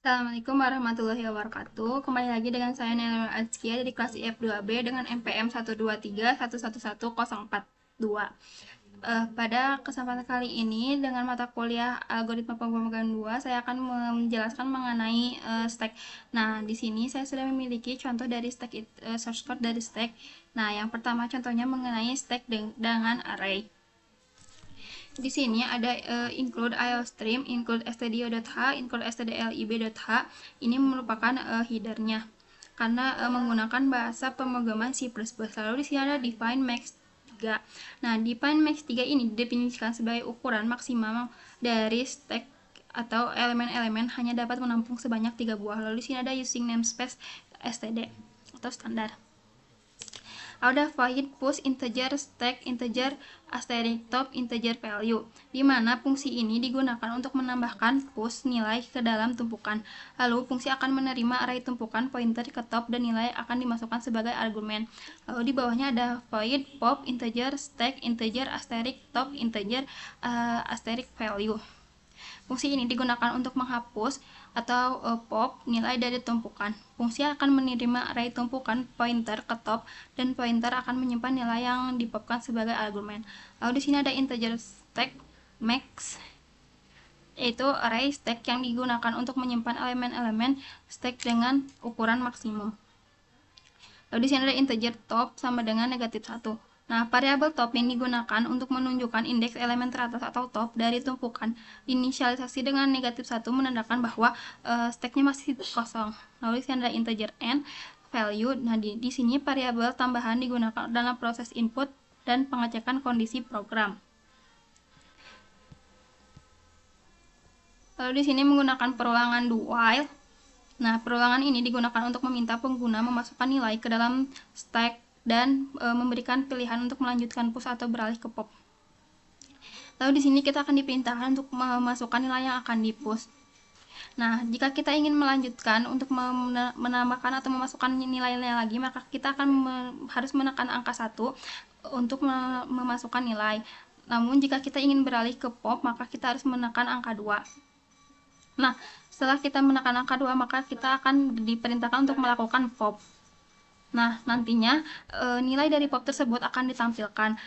Assalamualaikum warahmatullahi wabarakatuh. Kembali lagi dengan saya Nela Azkia dari kelas IF2B dengan MPM 123111042. Pada kesempatan kali ini dengan mata kuliah algoritma pemrograman 2, saya akan menjelaskan mengenai stack. Nah, di sini saya sudah memiliki contoh dari stack, source code dari stack. Nah, yang pertama contohnya mengenai stack dengan array. Di sini ada include iostream, include stdio.h, include stdlib.h. Ini merupakan headernya karena menggunakan bahasa pemrograman C++. Lalu di sini ada define max 3. Nah, define max 3 ini didefinisikan sebagai ukuran maksimal dari stack atau elemen-elemen hanya dapat menampung sebanyak 3 buah. Lalu di sini ada using namespace std atau standar. Ada void push integer stack integer asterisk top integer value, di mana fungsi ini digunakan untuk menambahkan push nilai ke dalam tumpukan. Lalu fungsi akan menerima array tumpukan pointer ke top dan nilai akan dimasukkan sebagai argumen. Lalu di bawahnya ada void pop integer stack integer asterisk top integer asterisk value. Fungsi ini digunakan untuk menghapus atau pop nilai dari tumpukan. Fungsi akan menerima array tumpukan pointer ke top dan pointer akan menyimpan nilai yang dipopkan sebagai argumen. Lalu di sini ada integer stack max, yaitu array stack yang digunakan untuk menyimpan elemen-elemen stack dengan ukuran maksimum. Lalu di sini ada integer top sama dengan -1. Nah, variabel top yang digunakan untuk menunjukkan indeks elemen teratas atau top dari tumpukan diinisialisasi dengan -1 menandakan bahwa stacknya masih kosong. Lalu di sini ada integer n value. Nah, di sini variabel tambahan digunakan dalam proses input dan pengecekan kondisi program. Lalu di sini menggunakan perulangan do while. Nah, perulangan ini digunakan untuk meminta pengguna memasukkan nilai ke dalam stack dan memberikan pilihan untuk melanjutkan push atau beralih ke pop. Lalu di sini kita akan diperintahkan untuk memasukkan nilai yang akan di-push. Nah, jika kita ingin melanjutkan untuk menambahkan atau memasukkan nilai-nilai lagi, maka kita akan harus menekan angka 1 untuk memasukkan nilai. Namun, jika kita ingin beralih ke pop, maka kita harus menekan angka 2. Nah, setelah kita menekan angka 2, maka kita akan diperintahkan untuk melakukan pop. Nah, nantinya nilai dari pop tersebut akan ditampilkan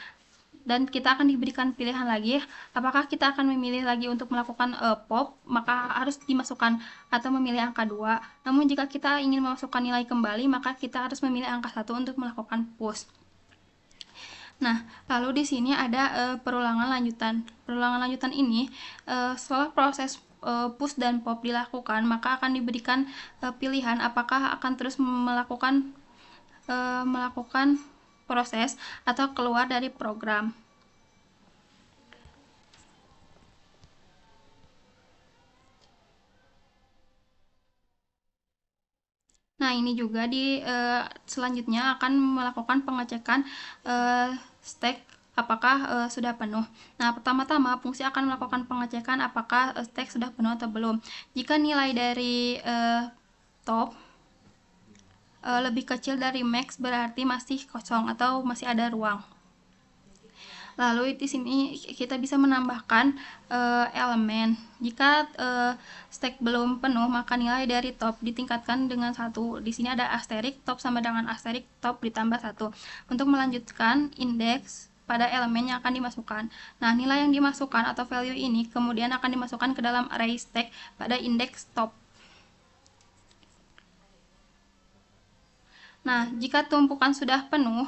dan kita akan diberikan pilihan lagi apakah kita akan memilih lagi untuk melakukan pop, maka harus dimasukkan atau memilih angka 2. Namun jika kita ingin memasukkan nilai kembali, maka kita harus memilih angka 1 untuk melakukan push. Nah, lalu di sini ada perulangan lanjutan. Perulangan lanjutan ini setelah proses push dan pop dilakukan, maka akan diberikan pilihan apakah akan terus melakukan proses atau keluar dari program. Nah, ini juga di selanjutnya akan melakukan pengecekan stack apakah sudah penuh. Nah, pertama-tama fungsi akan melakukan pengecekan apakah stack sudah penuh atau belum. Jika nilai dari top lebih kecil dari max, berarti masih kosong atau masih ada ruang. Lalu di sini kita bisa menambahkan elemen. Jika stack belum penuh, maka nilai dari top ditingkatkan dengan 1. Di sini ada asterisk top sama dengan asterisk top ditambah 1. Untuk melanjutkan indeks pada elemen yang akan dimasukkan. Nah, nilai yang dimasukkan atau value ini kemudian akan dimasukkan ke dalam array stack pada indeks top. Nah, jika tumpukan sudah penuh,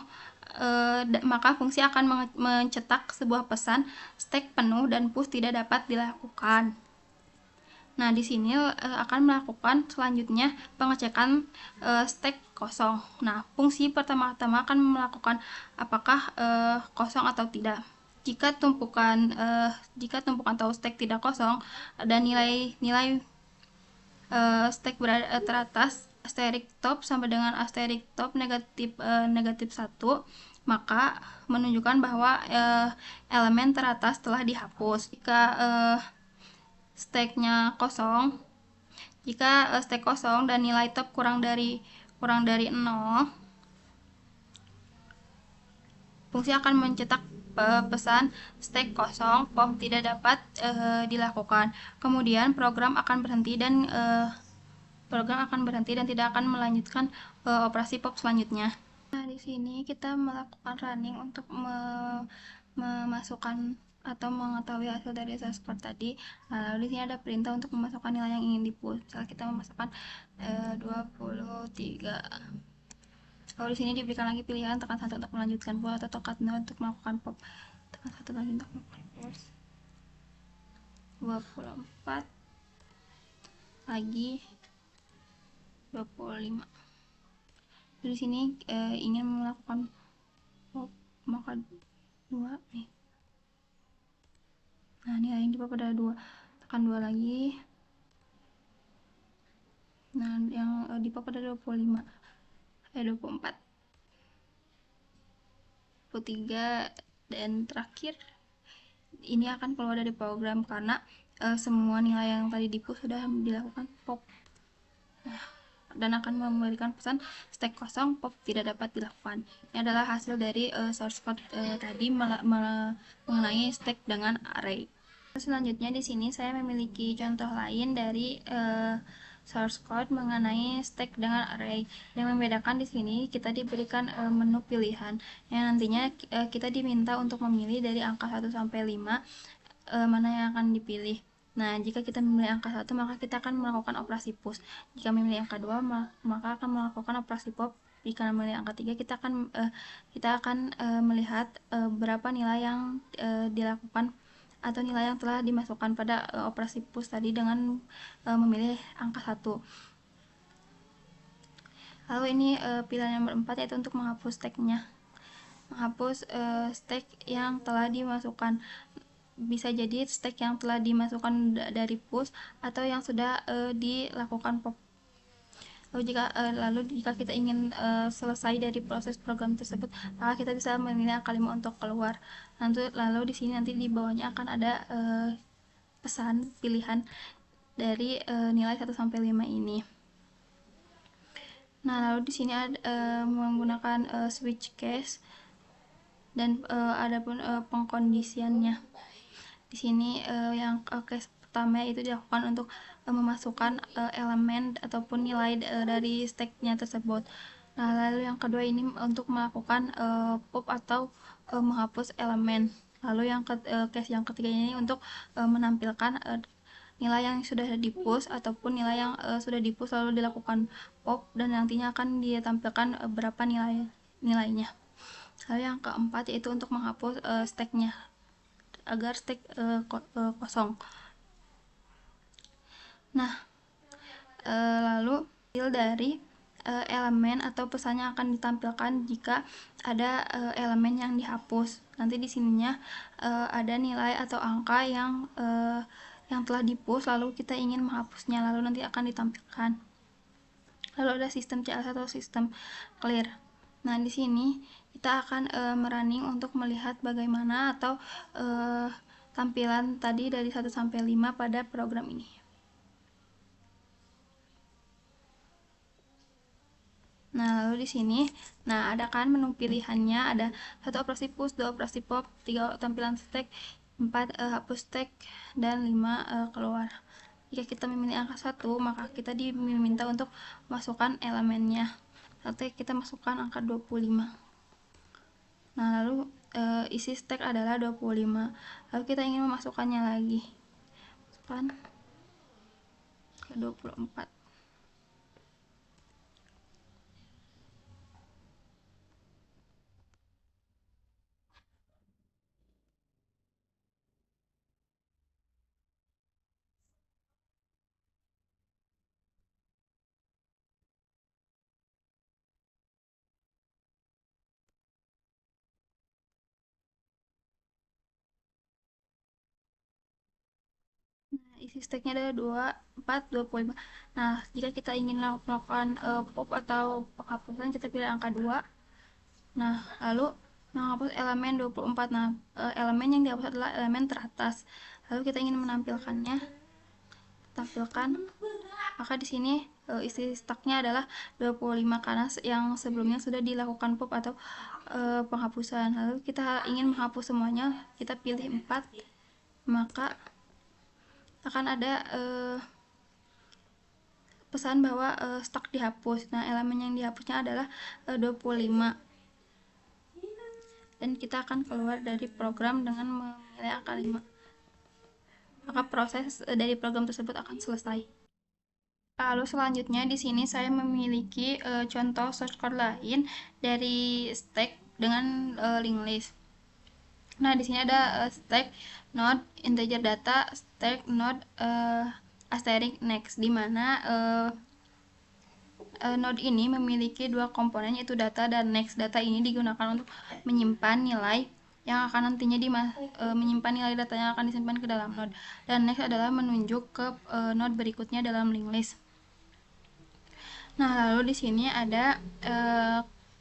maka fungsi akan mencetak sebuah pesan stack penuh dan push tidak dapat dilakukan. Nah, di sini akan melakukan selanjutnya pengecekan stack kosong. Nah, fungsi pertama-tama akan melakukan apakah kosong atau tidak. Jika tumpukan atau stack tidak kosong dan nilai stack berada teratas asterisk top sama dengan asterisk top negatif 1, maka menunjukkan bahwa elemen teratas telah dihapus. Jika stacknya kosong, stack kosong dan nilai top kurang dari 0, fungsi akan mencetak pesan stack kosong, pop tidak dapat dilakukan. Kemudian program akan berhenti dan program akan berhenti dan tidak akan melanjutkan operasi pop selanjutnya. Nah, di sini kita melakukan running untuk memasukkan atau mengetahui hasil dari source code tadi. Nah, lalu di sini ada perintah untuk memasukkan nilai yang ingin di-push. Misalnya kita memasukkan 23. Lalu di sini diberikan lagi pilihan tekan 1 untuk melanjutkan push atau tekan 2 untuk melakukan pop. Tekan 1 lagi untuk melakukan push. 24 lagi 25. Di sini ingin melakukan pop, maka 2 nih. Nah, nilai yang di pop adalah 2. Tekan 2 lagi. Nah, yang di pop adalah 25. 24. 23 dan terakhir ini akan keluar dari program karena semua nilai yang tadi di push sudah dilakukan pop. Nah, dan akan memberikan pesan stack kosong pop tidak dapat dilakukan. Ini adalah hasil dari source code tadi mengenai stack dengan array. Selanjutnya di sini saya memiliki contoh lain dari source code mengenai stack dengan array. Yang membedakan di sini kita diberikan menu pilihan yang nantinya kita diminta untuk memilih dari angka 1 sampai 5 mana yang akan dipilih. Nah, jika kita memilih angka 1, maka kita akan melakukan operasi push. Jika memilih angka 2, maka akan melakukan operasi pop. Jika memilih angka 3, kita akan melihat berapa nilai yang dilakukan atau nilai yang telah dimasukkan pada operasi push tadi dengan memilih angka 1. Lalu ini pilihan nomor 4 yaitu untuk menghapus tag-nya. Menghapus stack yang telah dimasukkan. Bisa jadi stack yang telah dimasukkan dari push atau yang sudah dilakukan pop. Lalu jika kita ingin selesai dari proses program tersebut, maka kita bisa memilih angka 5 untuk keluar. Lalu di sini nanti di bawahnya akan ada pesan pilihan dari nilai 1 sampai 5 ini. Nah, lalu di sini ada menggunakan switch case dan ada pun pengkondisiannya. Di sini yang case pertama itu dilakukan untuk memasukkan elemen ataupun nilai dari stack-nya tersebut. Nah, lalu yang kedua ini untuk melakukan pop atau menghapus elemen. Lalu yang case yang ketiga ini untuk menampilkan nilai yang sudah di-push ataupun nilai yang sudah di-push lalu dilakukan pop dan nantinya akan ditampilkan berapa nilainya. Lalu yang keempat yaitu untuk menghapus stack-nya agar stack kosong. Nah, lalu hasil dari elemen atau pesannya akan ditampilkan jika ada elemen yang dihapus. Nanti di sininya ada nilai atau angka yang telah di-push lalu kita ingin menghapusnya, lalu nanti akan ditampilkan. Lalu ada sistem CLS atau sistem clear. Nah, di sini kita akan merunning untuk melihat bagaimana atau tampilan tadi dari 1 sampai 5 pada program ini. Nah, lalu di sini, ada kan menu pilihannya, ada 1 operasi push, 2 operasi pop, 3 tampilan stack, 4 hapus stack, dan 5 keluar. Jika kita memilih angka 1, maka kita diminta untuk masukkan elemennya. Lalu kita masukkan angka 25. Nah, lalu isi stack adalah 25. Lalu kita ingin memasukkannya lagi. Masukkan ke 24. Nah, isi stacknya adalah 24, 25. Nah, jika kita ingin melakukan pop atau penghapusan, kita pilih angka 2. Nah, lalu menghapus elemen 24. Nah, elemen yang dihapus adalah elemen teratas. Lalu kita ingin menampilkannya. Tampilkan. Maka di sini isi stacknya adalah 25 karena yang sebelumnya sudah dilakukan pop atau penghapusan. Lalu kita ingin menghapus semuanya, kita pilih 4. Maka akan ada pesan bahwa stak dihapus. Nah, elemen yang dihapusnya adalah 25. Dan kita akan keluar dari program dengan memilih angka 5. Maka proses dari program tersebut akan selesai. Lalu selanjutnya di sini saya memiliki contoh source code lain dari stack dengan linked list. Nah, di sini ada stack node integer data, stack node asterisk next, di mana node ini memiliki dua komponen, yaitu data dan next. Data ini digunakan untuk menyimpan nilai yang akan nantinya menyimpan nilai data yang akan disimpan ke dalam node, dan next adalah menunjuk ke node berikutnya dalam linked list. Nah, lalu di sini ada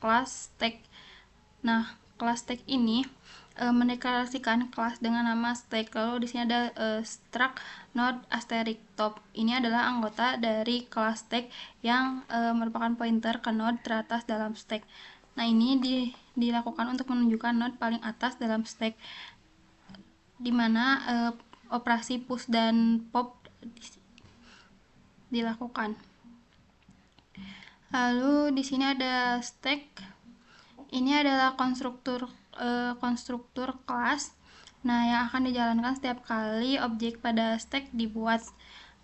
kelas stack. Nah, kelas stack ini mendeklarasikan kelas dengan nama stack. Lalu di sini ada struct node asterisk top. Ini adalah anggota dari kelas stack yang merupakan pointer ke node teratas dalam stack. Nah, ini dilakukan untuk menunjukkan node paling atas dalam stack, di mana operasi push dan pop dilakukan. Lalu di sini ada stack. Ini adalah konstruktur kelas. Nah, yang akan dijalankan setiap kali objek pada stack dibuat.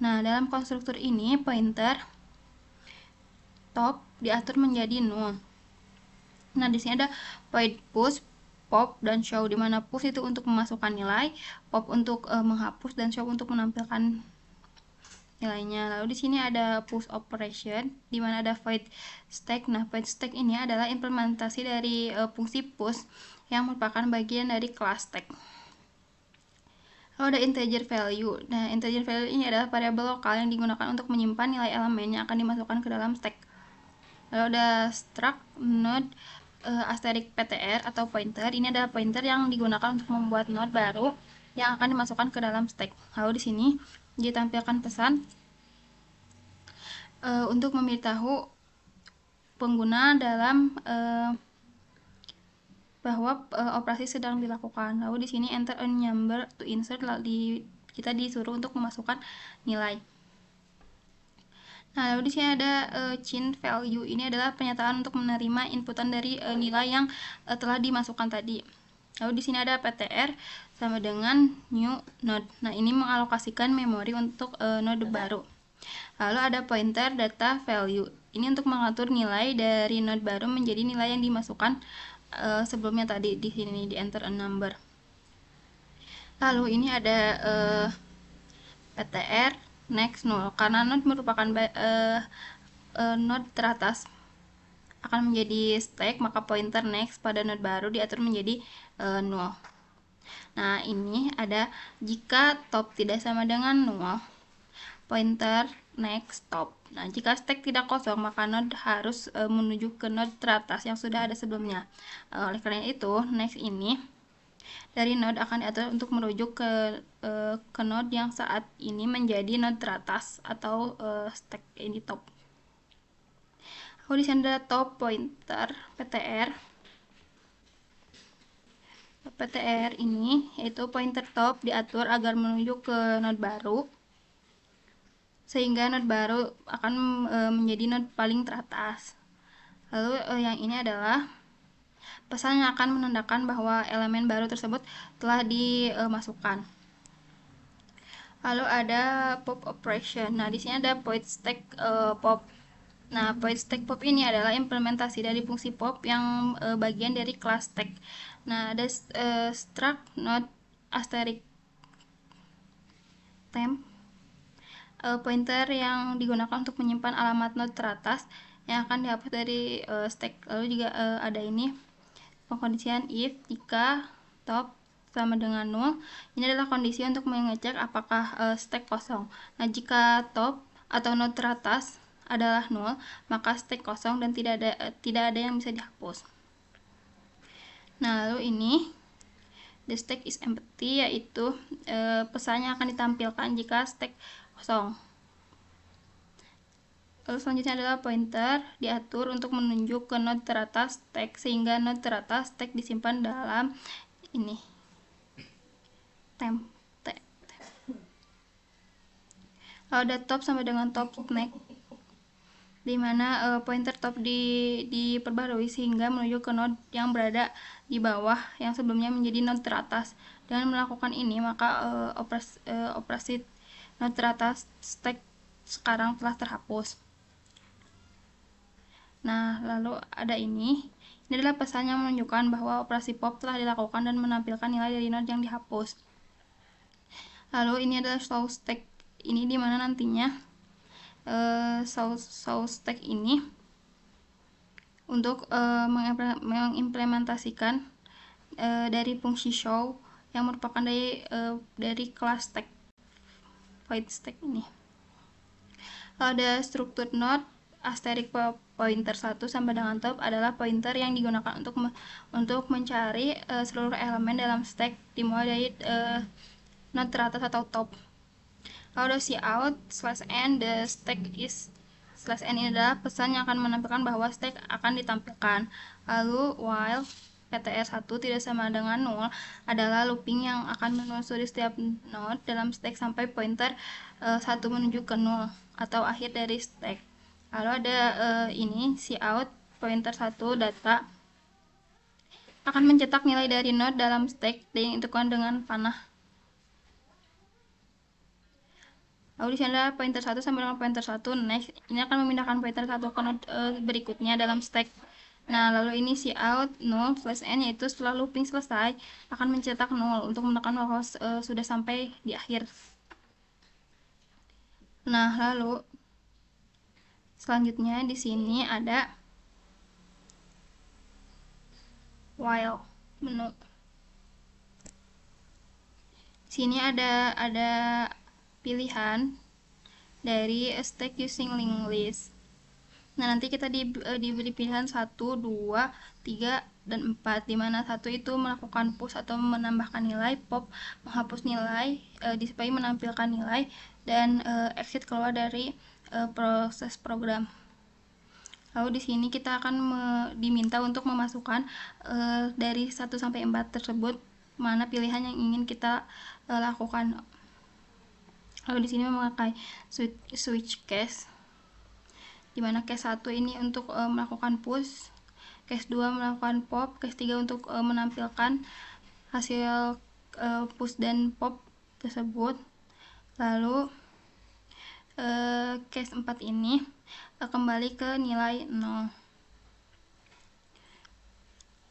Nah, dalam konstruktur ini pointer top diatur menjadi null. Nah, di sini ada void push, pop, dan show, di mana push itu untuk memasukkan nilai, pop untuk menghapus, dan show untuk menampilkan nilainya. Lalu di sini ada push operation, di mana ada void stack. Nah, void stack ini adalah implementasi dari fungsi push yang merupakan bagian dari kelas stack. Lalu ada integer value. Nah, integer value ini adalah variabel lokal yang digunakan untuk menyimpan nilai elemen yang akan dimasukkan ke dalam stack. Lalu ada struct node asterisk ptr atau pointer. Ini adalah pointer yang digunakan untuk membuat node baru yang akan dimasukkan ke dalam stack. Lalu di sini ditampilkan pesan untuk memberitahu pengguna dalam bahwa operasi sedang dilakukan. Lalu di sini enter a number to insert, kita disuruh untuk memasukkan nilai. Nah, lalu di sini ada change value. Ini adalah pernyataan untuk menerima inputan dari nilai yang telah dimasukkan tadi. Lalu di sini ada ptr sama dengan new node. Nah, ini mengalokasikan memori untuk node baru. Lalu ada pointer data value. Ini untuk mengatur nilai dari node baru menjadi nilai yang dimasukkan sebelumnya tadi. Di sini di enter a number. Lalu ini ada ptr next null, karena node merupakan node teratas akan menjadi stack, maka pointer next pada node baru diatur menjadi null. Nah, ini ada jika top tidak sama dengan null, pointer next top. Nah, jika stack tidak kosong, maka node harus menuju ke node teratas yang sudah ada sebelumnya. Oleh karena itu, next ini dari node akan diatur untuk merujuk ke node yang saat ini menjadi node teratas atau stack ini top. Lalu di sini ada top pointer ptr. ptr ini yaitu pointer top diatur agar menuju ke node baru, sehingga node baru akan menjadi node paling teratas. Lalu yang ini adalah pesan yang akan menandakan bahwa elemen baru tersebut telah dimasukkan. Lalu ada pop operation. Nah, di sini ada void stack pop. Nah, void stack pop ini adalah implementasi dari fungsi pop yang bagian dari kelas stack. Nah, ada struct node asterisk temp, pointer yang digunakan untuk menyimpan alamat node teratas yang akan dihapus dari stack. Lalu juga ada ini pengkondisian if jika top sama dengan 0. Ini adalah kondisi untuk mengecek apakah stack kosong. Nah, jika top atau node teratas adalah 0, maka stack kosong dan tidak ada yang bisa dihapus. Nah, lalu ini the stack is empty, yaitu pesannya akan ditampilkan jika stack kosong. Lalu selanjutnya adalah pointer diatur untuk menunjuk ke node teratas stack, sehingga node teratas stack disimpan dalam ini temp. Lalu ada top sama dengan top next. di mana pointer top diperbarui sehingga menuju ke node yang berada di bawah yang sebelumnya menjadi node teratas. Dengan melakukan ini, maka operasi node teratas stack sekarang telah terhapus. Nah, lalu ada ini. Ini adalah pesan yang menunjukkan bahwa operasi pop telah dilakukan dan menampilkan nilai dari node yang dihapus. Lalu ini adalah show stack. Ini dimana nantinya show stack ini untuk mengimplementasikan dari fungsi show yang merupakan dari kelas stack void stack ini. Ada struktur node asterisk pointer 1 sampai dengan top adalah pointer yang digunakan untuk mencari seluruh elemen dalam stack dimulai dari node teratas atau top. Lalu ada cout /n the stack is /n ini adalah pesan yang akan menampilkan bahwa stack akan ditampilkan. Lalu while ptr1 tidak sama dengan 0 adalah looping yang akan menelusuri setiap node dalam stack sampai pointer 1 menuju ke 0 atau akhir dari stack. Lalu ada ini cout pointer 1 data akan mencetak nilai dari node dalam stack dan diintegrasikan dengan panah. Lalu di sini adalah pointer 1 sampai dengan pointer 1 next. Ini akan memindahkan pointer 1 ke node berikutnya dalam stack. Nah, lalu ini cout 0/n yaitu setelah looping selesai akan mencetak 0 untuk menekan bahwa sudah sampai di akhir. Nah, lalu selanjutnya di sini ada while menu. Di sini ada pilihan dari stack using linked list. Nah, nanti kita diberi pilihan 1, 2, 3, dan 4, dimana 1 itu melakukan push atau menambahkan nilai, pop menghapus nilai, display menampilkan nilai, dan exit keluar dari proses program. Lalu di sini kita akan diminta untuk memasukkan dari 1 sampai 4 tersebut mana pilihan yang ingin kita lakukan. Lalu di sini memakai switch case, dimana case 1 ini untuk melakukan push, case 2 melakukan pop, case 3 untuk menampilkan hasil push dan pop tersebut. Lalu case 4 ini kembali ke nilai 0.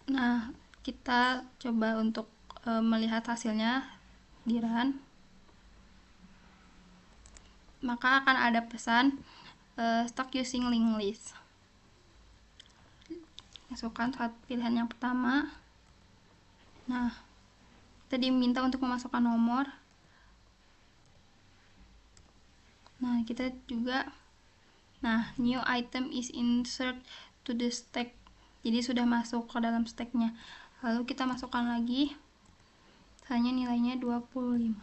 Nah, kita coba untuk melihat hasilnya di run. Maka akan ada pesan stack using linked list. Masukkan pilihan yang pertama. Nah, kita diminta untuk memasukkan nomor. Nah, kita juga new item is insert to the stack. Jadi sudah masuk ke dalam stacknya. Lalu kita masukkan lagi. Hanya nilainya 25.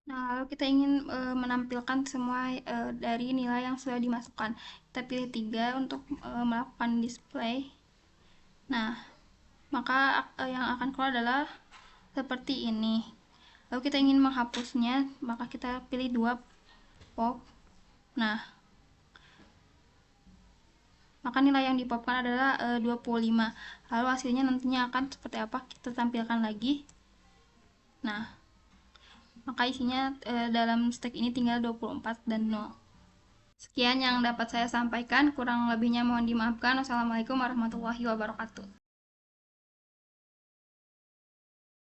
Nah, lalu kita ingin menampilkan semua dari nilai yang sudah dimasukkan. Kita pilih 3 untuk melakukan display. Nah, maka yang akan keluar adalah seperti ini. Lalu kita ingin menghapusnya, maka kita pilih 2 pop. Nah, maka nilai yang dipopkan adalah 25. Lalu hasilnya nantinya akan seperti apa, kita tampilkan lagi. Nah, maka isinya dalam stack ini tinggal 24 dan 0. Sekian yang dapat saya sampaikan, kurang lebihnya mohon dimaafkan. Wassalamualaikum warahmatullahi wabarakatuh.